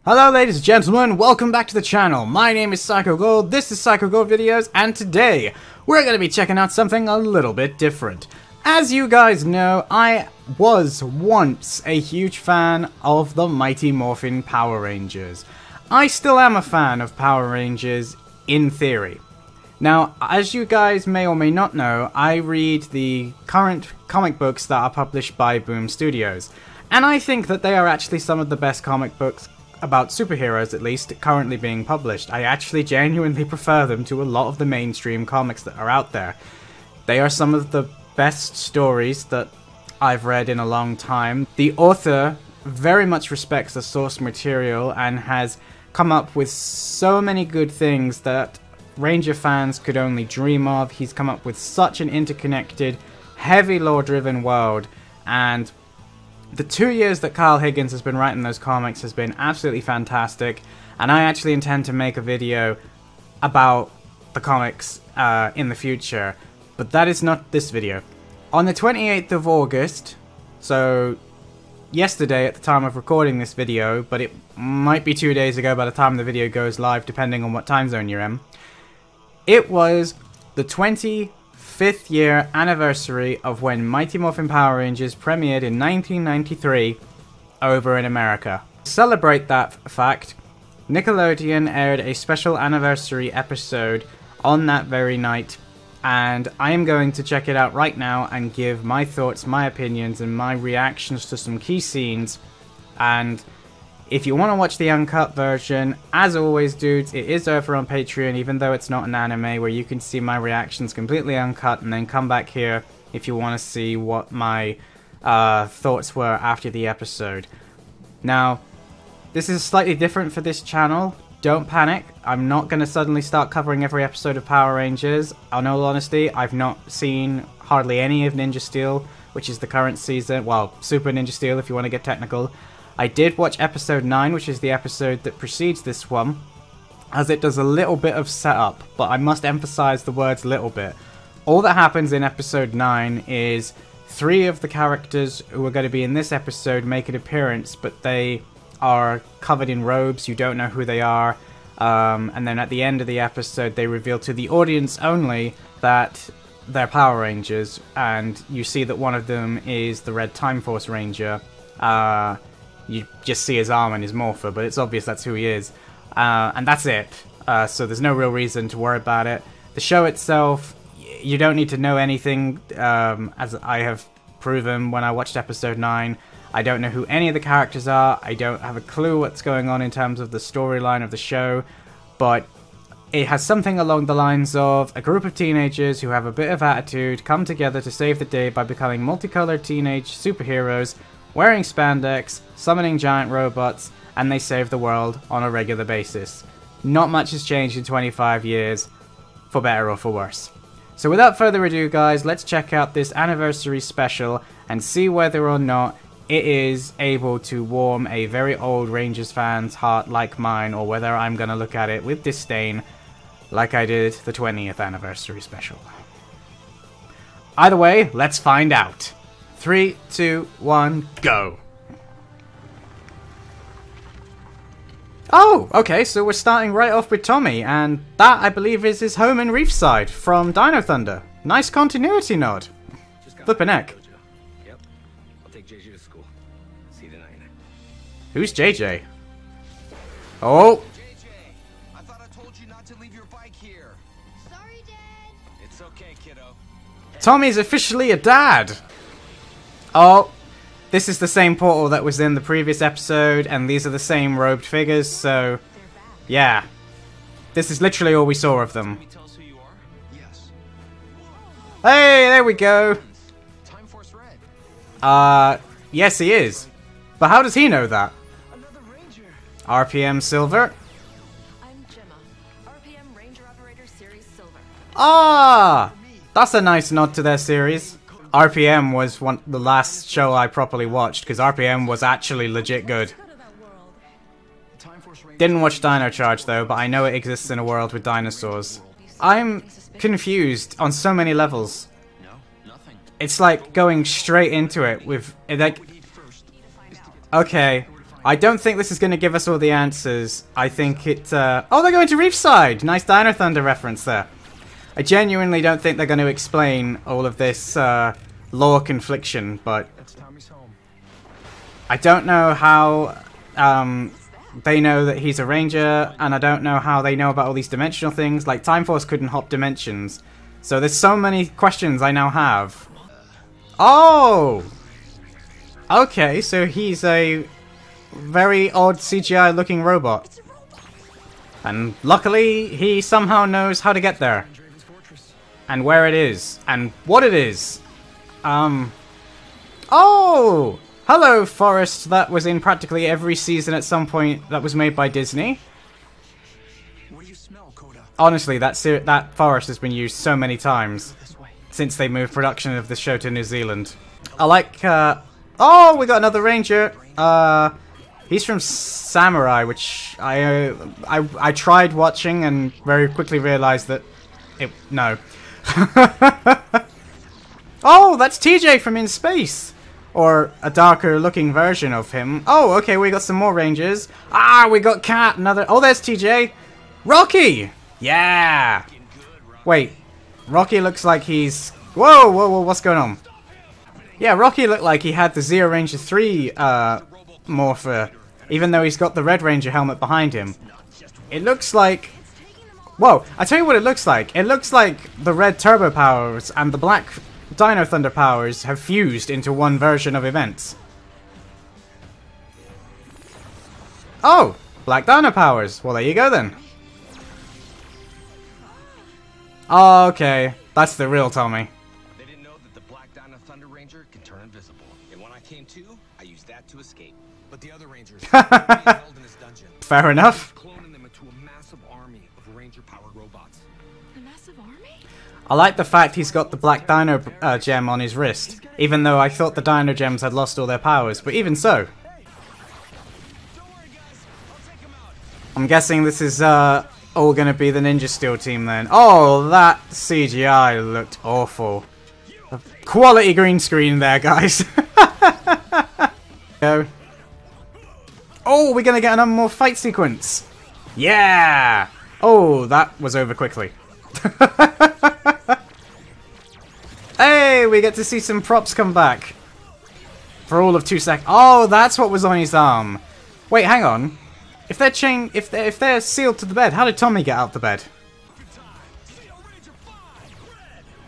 Hello ladies and gentlemen, welcome back to the channel. My name is Psycho Gold, this is Psycho Gold Videos, and today we're going to be checking out something a little bit different. As you guys know, I was once a huge fan of the Mighty Morphin Power Rangers. I still am a fan of Power Rangers in theory. Now, as you guys may or may not know, I read the current comic books that are published by Boom Studios, and I think that they are actually some of the best comic books about superheroes, at least, currently being published. I actually genuinely prefer them to a lot of the mainstream comics that are out there. They are some of the best stories that I've read in a long time. The author very much respects the source material and has come up with so many good things that Ranger fans could only dream of. He's come up with such an interconnected, heavy lore-driven world, and the 2 years that Kyle Higgins has been writing those comics has been absolutely fantastic, and I actually intend to make a video about the comics in the future, but that is not this video. On the 28th of August, so yesterday at the time of recording this video, but it might be 2 days ago by the time the video goes live, depending on what time zone you're in, it was the 25th year anniversary of when Mighty Morphin Power Rangers premiered in 1993 over in America. To celebrate that fact, Nickelodeon aired a special anniversary episode on that very night, and I am going to check it out right now and give my thoughts, my opinions, and my reactions to some key scenes. And if you want to watch the uncut version, as always dudes, it is over on Patreon, even though it's not an anime, where you can see my reactions completely uncut, and then come back here if you want to see what my thoughts were after the episode. Now, this is slightly different for this channel. Don't panic, I'm not going to suddenly start covering every episode of Power Rangers. In all honesty, I've not seen hardly any of Ninja Steel, which is the current season, well, Super Ninja Steel if you want to get technical. I did watch episode 9, which is the episode that precedes this one, as it does a little bit of setup, but I must emphasize the words little bit. All that happens in episode 9 is 3 of the characters who are going to be in this episode make an appearance, but they are covered in robes, you don't know who they are, and then at the end of the episode they reveal to the audience only that they're Power Rangers, and you see that one of them is the Red Time Force Ranger. You just see his arm and his morpher, but it's obvious that's who he is. And that's it. So there's no real reason to worry about it. The show itself, you don't need to know anything, as I have proven when I watched episode 9. I don't know who any of the characters are. I don't have a clue what's going on in terms of the storyline of the show. But it has something along the lines of a group of teenagers who have a bit of attitude come together to save the day by becoming multicolored teenage superheroes, wearing spandex, summoning giant robots, and they save the world on a regular basis. Not much has changed in 25 years, for better or for worse. So without further ado guys, let's check out this anniversary special and see whether or not it is able to warm a very old Rangers fan's heart like mine, or whether I'm gonna look at it with disdain like I did the 20th anniversary special. Either way, let's find out. 3, 2, 1, go! Oh, okay, so we're starting right off with Tommy, and that, I believe, is his home in Reefside from Dino Thunder. Nice continuity nod. Flippin' heck. Yep. I'll take JJ to school. See you tonight. Who's JJ? Oh! JJ, I thought I told you not to leave your bike here. Sorry, Dad. It's okay, kiddo. Tommy's officially a dad! Oh, this is the same portal that was in the previous episode, and these are the same robed figures, so yeah. This is literally all we saw of them. Can you tell us who you are? Yes. Hey, there we go! Time Force Red. Yes he is. But how does he know that? Another Ranger. RPM Silver? I'm Gemma, RPM Ranger Operator Series Silver. Ah! That's a nice nod to their series. RPM was the last show I properly watched, because RPM was actually legit good. Time Force Ranger. Didn't watch Dino Charge though, but I know it exists in a world with dinosaurs. I'm confused on so many levels. No, nothing. It's like going straight into it with, like, okay, I don't think this is going to give us all the answers. I think it... Oh, they're going to Reefside! Nice Dino Thunder reference there. I genuinely don't think they're going to explain all of this lore confliction, but... I don't know how they know that he's a ranger, and I don't know how they know about all these dimensional things. Like, Time Force couldn't hop dimensions. So there's so many questions I now have. Oh! Okay, so he's a very odd CGI-looking robot. And luckily, he somehow knows how to get there. And where it is. And what it is. Oh! Hello, forest that was in practically every season at some point that was made by Disney. What do you smell, Coda? Honestly, that forest has been used so many times since they moved production of the show to New Zealand. I like, oh, we got another ranger. He's from Samurai, which I tried watching and very quickly realized that no. Oh, that's TJ from In Space. Or a darker looking version of him. Oh, okay, we got some more rangers. Ah, we got Cat, another... Oh, there's TJ. Rocky! Yeah! Wait, Rocky looks like he's... Whoa, whoa, whoa, what's going on? Yeah, Rocky looked like he had the Zeo Ranger 3 morpher, even though he's got the Red Ranger helmet behind him. It looks like... Whoa, I tell you what it looks like. It looks like the red turbo powers and the black Dino Thunder powers have fused into one version of events. Oh! Black Dino powers. Well, there you go then. Okay. That's the real Tommy. They didn't know that the Black Dino Thunder Ranger could turn invisible. And when I came to, I used that to escape. But the other Rangers are being held in this dungeon. Fair enough. Cloning them into a massive army of Ranger-powered robots. A massive army? I like the fact he's got the Black Dino gem on his wrist, even though I thought the Dino gems had lost all their powers, but even so. I'm guessing this is all going to be the Ninja Steel team then. Oh, that CGI looked awful. Quality green screen there, guys. Go. Oh, we're going to get another more fight sequence. Yeah! Oh, that was over quickly. Hey, we get to see some props come back. For all of 2 seconds. Oh, that's what was on his arm. Wait, hang on. If they're if they're sealed to the bed, how did Tommy get out of the bed?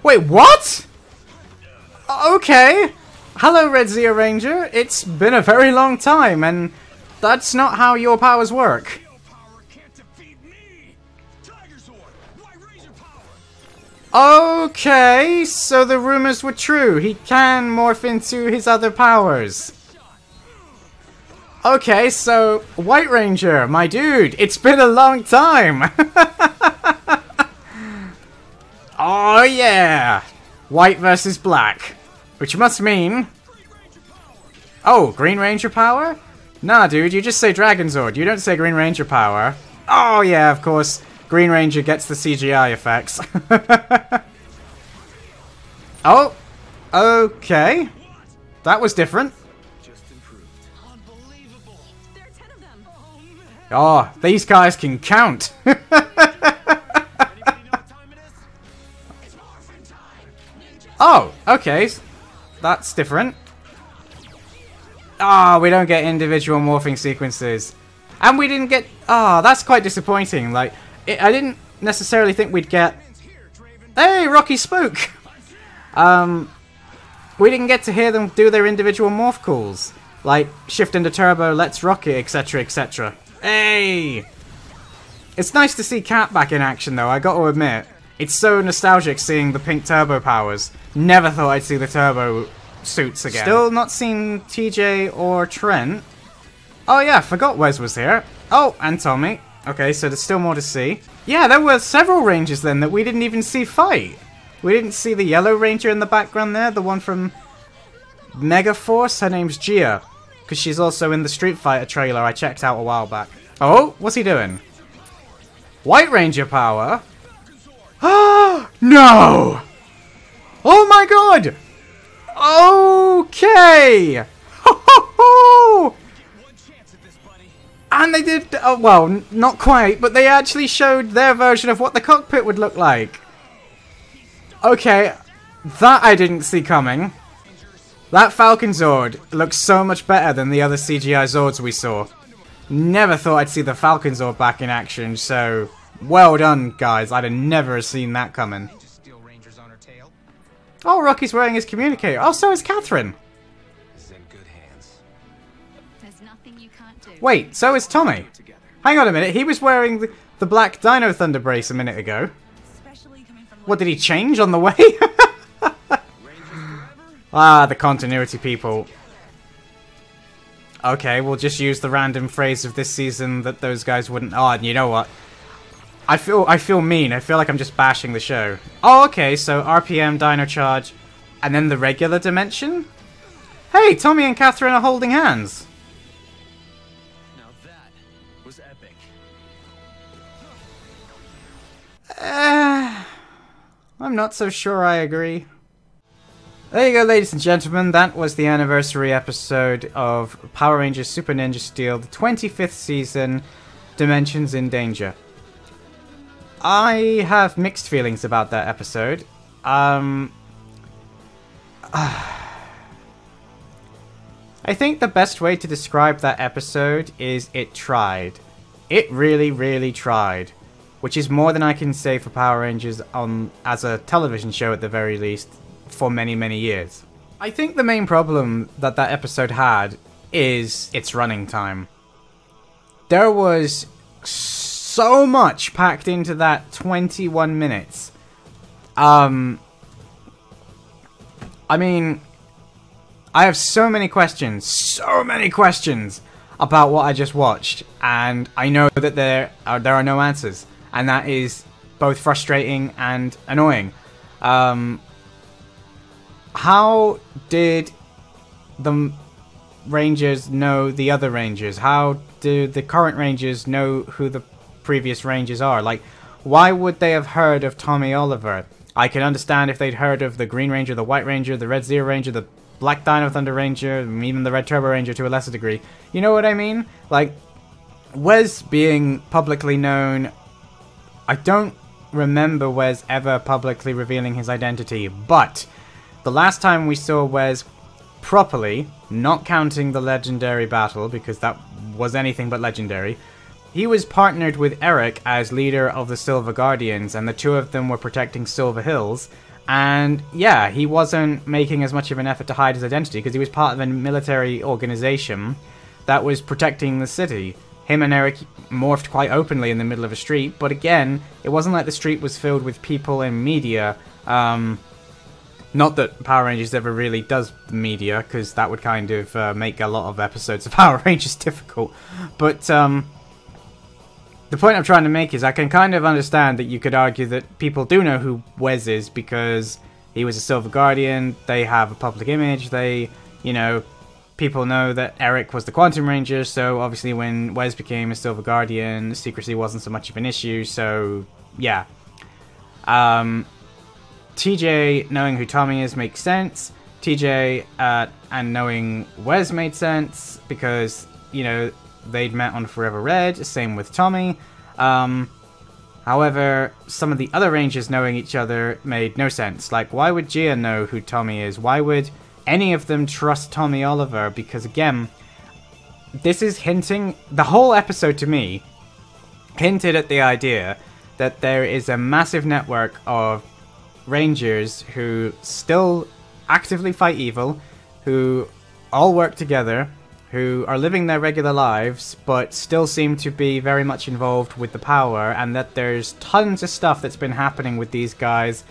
Wait, what? Okay. Hello, Red Zeo Ranger. It's been a very long time, and that's not how your powers work. Okay, so the rumors were true. He can morph into his other powers. Okay, so White Ranger, my dude, it's been a long time. Oh yeah, white versus black, which must mean... Oh, Green Ranger power? Nah, dude, you just say Dragon Zord. You don't say Green Ranger power. Oh yeah, of course. Green Ranger gets the CGI effects. Oh, okay. That was different. Oh, these guys can count. Oh, okay. That's different. Ah, we don't get individual morphing sequences. And we didn't get... Ah, that's quite disappointing. Like, I didn't necessarily think we'd get... Hey, Rocky Spook! We didn't get to hear them do their individual morph calls. Like, Shift into Turbo, Let's Rock It, etc, etc. Hey! It's nice to see Cat back in action, though, I gotta admit. It's so nostalgic seeing the pink turbo powers. Never thought I'd see the turbo suits again. Still not seen TJ or Trent. Oh yeah, forgot Wes was here. Oh, and Tommy. Okay, so there's still more to see. Yeah, there were several Rangers then that we didn't even see fight. We didn't see the Yellow Ranger in the background there, the one from Mega Force. Her name's Gia, because she's also in the Street Fighter trailer I checked out a while back. Oh, what's he doing? White Ranger power? Ah, no! Oh my god! Okay! Ho ho ho! And they did, well, not quite, but they actually showed their version of what the cockpit would look like. Okay, that I didn't see coming. That Falcon Zord looks so much better than the other CGI Zords we saw. Never thought I'd see the Falcon Zord back in action, so well done, guys. I'd have never seen that coming. Oh, Rocky's wearing his communicator. Oh, so is Catherine. Wait, so is Tommy. Hang on a minute, he was wearing the black Dino Thunder brace a minute ago. What, did he change on the way? Ah, the continuity people. Okay, we'll just use the random phrase of this season that those guys wouldn't... Oh, and you know what? I feel mean. I feel like I'm just bashing the show. Oh, okay, so RPM, Dino Charge, and then the regular dimension? Hey, Tommy and Catherine are holding hands. Now that was epic. I'm not so sure I agree. There you go, ladies and gentlemen. That was the anniversary episode of Power Rangers Super Ninja Steel, the 25th season, Dimensions in Danger. I have mixed feelings about that episode. I think the best way to describe that episode is it tried. It really, really tried. Which is more than I can say for Power Rangers as a television show at the very least for many, many years. I think the main problem that episode had is its running time. There was so much packed into that 21 minutes. I mean, I have so many questions about what I just watched, and I know that there are no answers, and that is both frustrating and annoying. How did the Rangers know the other Rangers? How do the current Rangers know who the previous Rangers are? Like, why would they have heard of Tommy Oliver? I can understand if they'd heard of the Green Ranger, the White Ranger, the Red Zero Ranger, the Black Dino Thunder Ranger, even the Red Turbo Ranger to a lesser degree. You know what I mean? Like, Wes being publicly known... I don't remember Wes ever publicly revealing his identity, but the last time we saw Wes properly, not counting the legendary battle, because that was anything but legendary, he was partnered with Eric as leader of the Silver Guardians, and the two of them were protecting Silver Hills. And yeah, he wasn't making as much of an effort to hide his identity because he was part of a military organization that was protecting the city. Him and Eric morphed quite openly in the middle of a street, but again, it wasn't like the street was filled with people and media. Not that Power Rangers ever really does media, because that would kind of make a lot of episodes of Power Rangers difficult. But the point I'm trying to make is I can kind of understand that you could argue that people do know who Wes is because he was a Silver Guardian, they have a public image, people know that Eric was the Quantum Ranger, so obviously when Wes became a Silver Guardian, secrecy wasn't so much of an issue, so yeah. TJ knowing who Tommy is makes sense. TJ and knowing Wes made sense because, they'd met on Forever Red, same with Tommy. However, some of the other Rangers knowing each other made no sense. Like, why would Gia know who Tommy is? Why would any of them trust Tommy Oliver? Because again, this is hinting, the whole episode to me hinted at the idea that there is a massive network of Rangers who still actively fight evil, who all work together, who are living their regular lives, but still seem to be very much involved with the power, and that there's tons of stuff that's been happening with these guys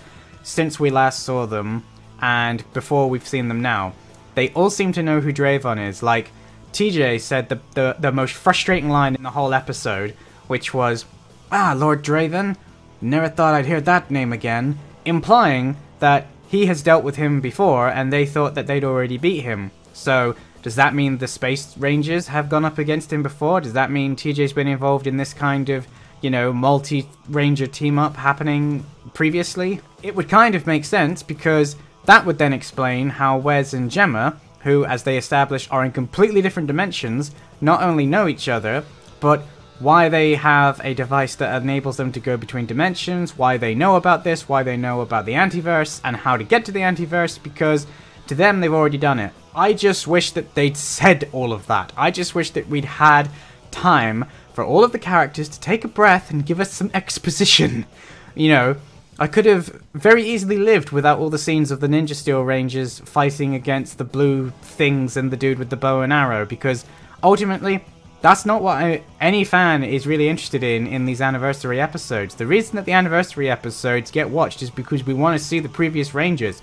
since we last saw them, and before we've seen them now. They all seem to know who Dravon is. Like, TJ said the most frustrating line in the whole episode, which was, "Ah, Lord Draven, never thought I'd hear that name again," implying that he has dealt with him before, and they thought that they'd already beat him. So, does that mean the Space Rangers have gone up against him before? Does that mean TJ's been involved in this kind of, multi-Ranger team-up happening previously? It would kind of make sense, because that would then explain how Wes and Gemma, who, as they established, are in completely different dimensions, not only know each other, but why they have a device that enables them to go between dimensions, why they know about this, why they know about the Antiverse, and how to get to the Antiverse, because to them, they've already done it. I just wish that they'd said all of that. I just wish that we'd had time for all of the characters to take a breath and give us some exposition. You know, I could have very easily lived without all the scenes of the Ninja Steel Rangers fighting against the blue things and the dude with the bow and arrow, because ultimately, that's not what any fan is really interested in these anniversary episodes. The reason that the anniversary episodes get watched is because we want to see the previous Rangers.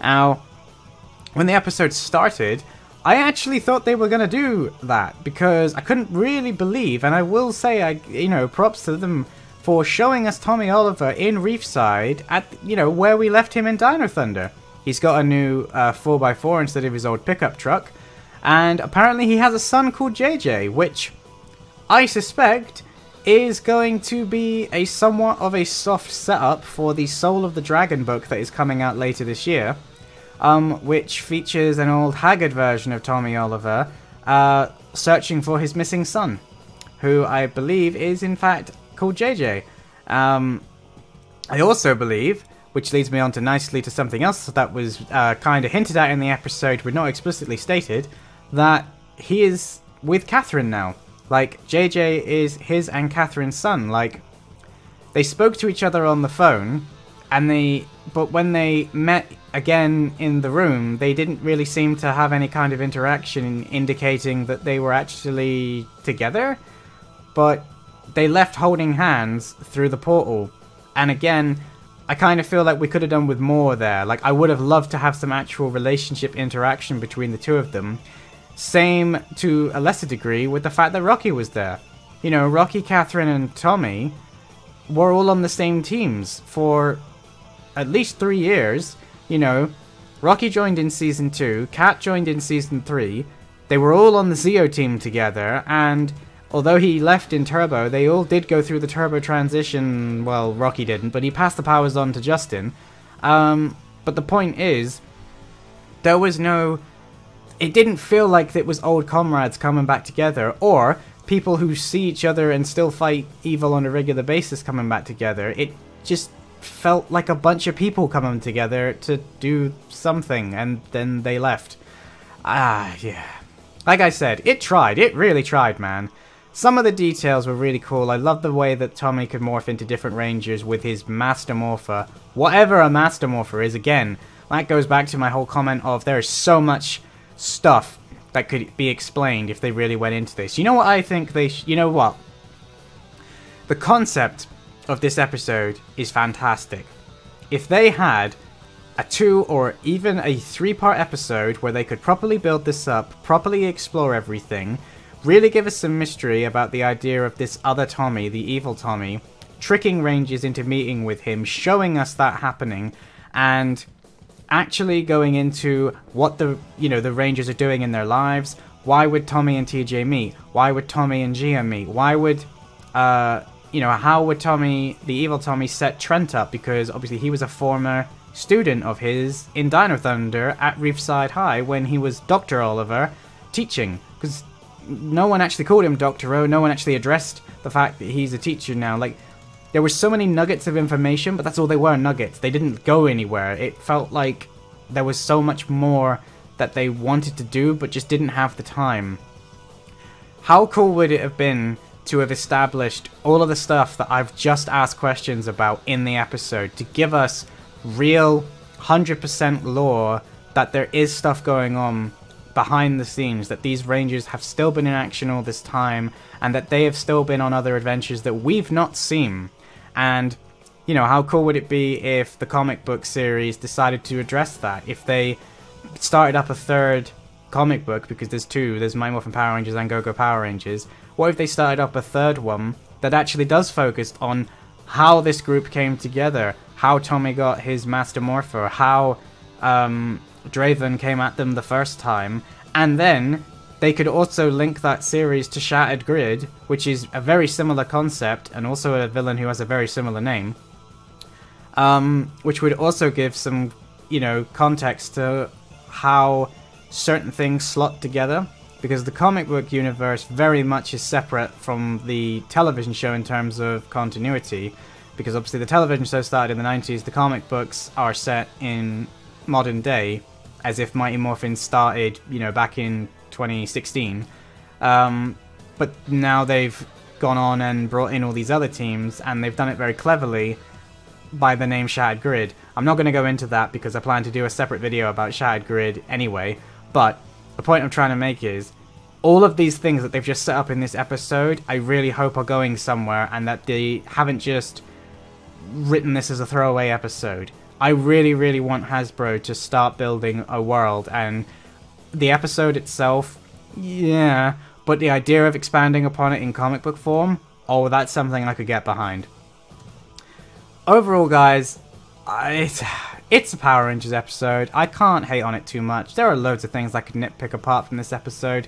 Now, when the episode started, I actually thought they were going to do that, because I couldn't really believe, and I will say, props to them for showing us Tommy Oliver in Reefside at, where we left him in Dino Thunder. He's got a new 4x4 instead of his old pickup truck, and apparently he has a son called JJ, which I suspect is going to be a somewhat of a soft setup for the Soul of the Dragon book that is coming out later this year. Which features an old haggard version of Tommy Oliver searching for his missing son, who I believe is in fact called JJ. I also believe, which leads me on to nicely to something else that was kind of hinted at in the episode but not explicitly stated, that he is with Catherine now. Like, JJ is his and Catherine's son. Like, they spoke to each other on the phone, but when they met again in the room, they didn't really seem to have any kind of interaction indicating that they were actually together. But they left holding hands through the portal. And again, I kind of feel like we could have done with more there. Like, I would have loved to have some actual relationship interaction between the two of them. Same to a lesser degree with the fact that Rocky was there. You know, Rocky, Catherine, and Tommy were all on the same teams for at least 3 years. You know, Rocky joined in Season 2, Cat joined in Season 3, they were all on the Zeo team together, and although he left in Turbo, they all did go through the Turbo transition. Well, Rocky didn't, but he passed the powers on to Justin. But the point is, there was no... It didn't feel like it was old comrades coming back together, or people who see each other and still fight evil on a regular basis coming back together. It just felt like a bunch of people coming together to do something, and then they left. Yeah. Like I said, it tried. It really tried, man. Some of the details were really cool. I love the way that Tommy could morph into different Rangers with his Master Morpher. Whatever a Master Morpher is, again, that goes back to my whole comment of there is so much stuff that could be explained if they really went into this. You know what I think they... You know what? The concept of this episode is fantastic. If they had a 2 or even a 3-part episode where they could properly build this up, properly explore everything, really give us some mystery about the idea of this other Tommy, the evil Tommy, tricking Rangers into meeting with him, showing us that happening, and actually going into what the Rangers are doing in their lives. Why would Tommy and TJ meet? Why would Tommy and Gia meet? Why would how would Tommy, the evil Tommy, set Trent up? Because obviously he was a former student of his in Dino Thunder at Reefside High when he was Dr. Oliver teaching. Because no one actually called him Dr. O, no one actually addressed the fact that he's a teacher now. Like, there were so many nuggets of information, but that's all they were, nuggets. They didn't go anywhere. It felt like there was so much more that they wanted to do, but just didn't have the time. How cool would it have been to have established all of the stuff that I've just asked questions about in the episode, to give us real 100% lore that there is stuff going on behind the scenes, that these Rangers have still been in action all this time, and that they have still been on other adventures that we've not seen. And, you know, how cool would it be if the comic book series decided to address that? If they started up a third comic book, because there's 2, there's Mighty Morphin Power Rangers and Go-Go Power Rangers. What if they started up a third one that actually does focus on how this group came together, how Tommy got his Master Morpher, how Draven came at them the first time, and then they could also link that series to Shattered Grid, which is a very similar concept, and also a villain who has a very similar name, which would also give some, context to how certain things slot together. because the comic book universe very much is separate from the television show in terms of continuity, because obviously the television show started in the 90s, the comic books are set in modern day, as if Mighty Morphin started, you know, back in 2016. But now they've gone on and brought in all these other teams, and they've done it very cleverly by the name Shattered Grid. I'm not going to go into that because I plan to do a separate video about Shattered Grid anyway, but the point I'm trying to make is, all of these things that they've just set up in this episode, I really hope are going somewhere, and that they haven't just written this as a throwaway episode. I really, really want Hasbro to start building a world, and the episode itself, yeah, but the idea of expanding upon it in comic book form, oh, that's something I could get behind. Overall, guys, it's a Power Rangers episode. I can't hate on it too much. There are loads of things I could nitpick apart from this episode,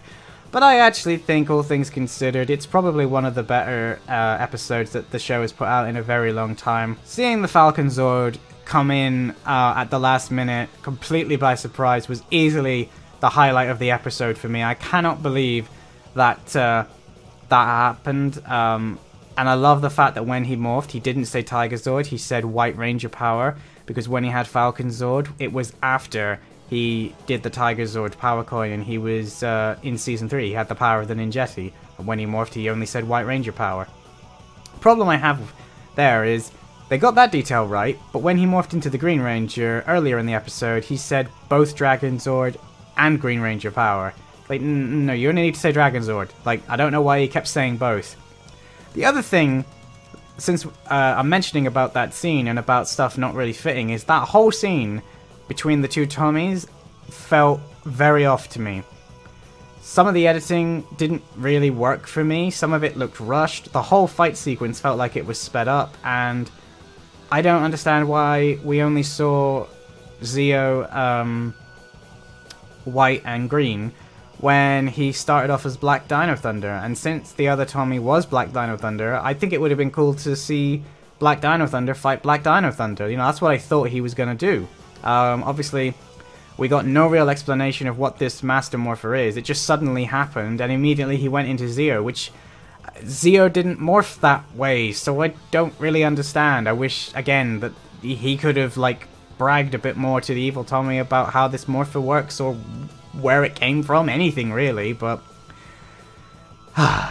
but I actually think, all things considered, it's probably one of the better episodes that the show has put out in a very long time. Seeing the Falcon Zord come in at the last minute, completely by surprise, was easily the highlight of the episode for me. I cannot believe that that happened. And I love the fact that when he morphed, he didn't say Tiger Zord, he said White Ranger Power, because when he had Falcon Zord, it was after he did the Tiger Zord power coin, and he was in Season 3, he had the power of the Ninjetti, and when he morphed, he only said White Ranger Power. The problem I have there is, they got that detail right, but when he morphed into the Green Ranger earlier in the episode, he said both Dragon Zord and Green Ranger Power. Like, no, you only need to say Dragon Zord. Like, I don't know why he kept saying both. The other thing, since I'm mentioning about that scene and about stuff not really fitting, is that whole scene between the two Tommies felt very off to me. Some of the editing didn't really work for me, some of it looked rushed, the whole fight sequence felt like it was sped up, and I don't understand why we only saw Zeo white and green when he started off as Black Dino Thunder, and since the other Tommy was Black Dino Thunder, I think it would have been cool to see Black Dino Thunder fight Black Dino Thunder. You know, that's what I thought he was going to do. Obviously, we got no real explanation of what this Master Morpher is. It just suddenly happened, and immediately he went into Zeo, which Zeo didn't morph that way, so I don't really understand. I wish, again, that he could have, like, bragged a bit more to the evil Tommy about how this Morpher works, or where it came from, anything really, but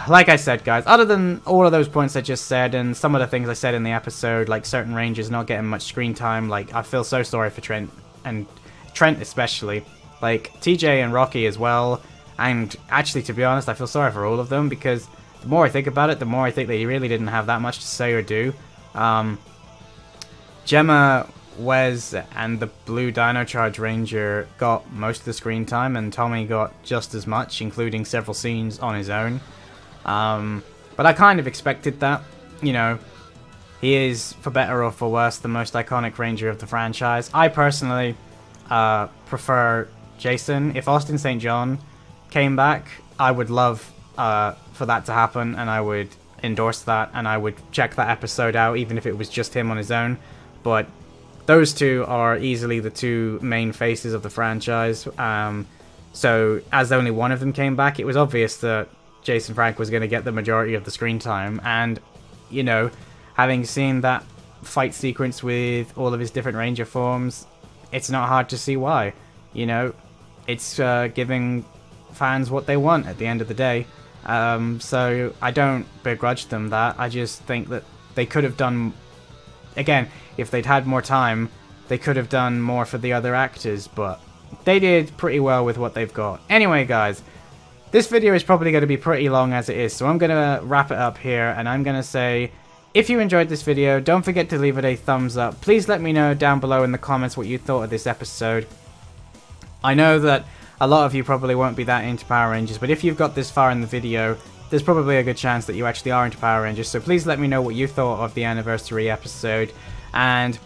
like I said, guys, other than all of those points I just said, and some of the things I said in the episode, like certain Rangers not getting much screen time, like, I feel so sorry for Trent, and Trent especially, like, TJ and Rocky as well, and actually, to be honest, I feel sorry for all of them, because the more I think about it, the more I think they really didn't have that much to say or do. Gemma, Wes, and the Blue Dino Charge Ranger got most of the screen time, and Tommy got just as much, including several scenes on his own. But I kind of expected that. You know, he is, for better or for worse, the most iconic Ranger of the franchise. I personally prefer Jason. If Austin St. John came back, I would love for that to happen, and I would endorse that, and I would check that episode out, even if it was just him on his own. But those two are easily the two main faces of the franchise. So, as only one of them came back, it was obvious that Jason Frank was going to get the majority of the screen time. And, you know, having seen that fight sequence with all of his different Ranger forms, it's not hard to see why. You know, it's giving fans what they want at the end of the day. So, I don't begrudge them that. I just think that they could have done... Again, if they'd had more time, they could have done more for the other actors, but they did pretty well with what they've got. Anyway, guys, this video is probably going to be pretty long as it is, so I'm going to wrap it up here, and I'm going to say, if you enjoyed this video, don't forget to leave it a thumbs up. Please let me know down below in the comments what you thought of this episode. I know that a lot of you probably won't be that into Power Rangers, but if you've got this far in the video, there's probably a good chance that you actually are into Power Rangers, so please let me know what you thought of the anniversary episode. And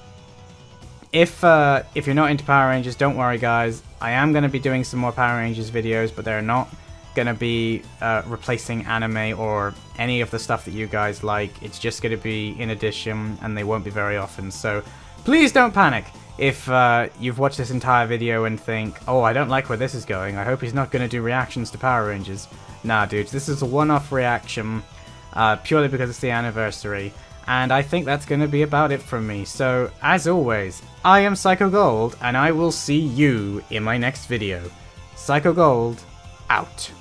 if you're not into Power Rangers, don't worry, guys. I am going to be doing some more Power Rangers videos, but they're not going to be replacing anime or any of the stuff that you guys like. It's just going to be in addition, and they won't be very often. So please don't panic. if you've watched this entire video and think, oh, I don't like where this is going, I hope he's not going to do reactions to Power Rangers. Nah, dudes, this is a one-off reaction, purely because it's the anniversary, and I think that's going to be about it from me. So, as always, I am Psycho Gold, and I will see you in my next video. Psycho Gold, out.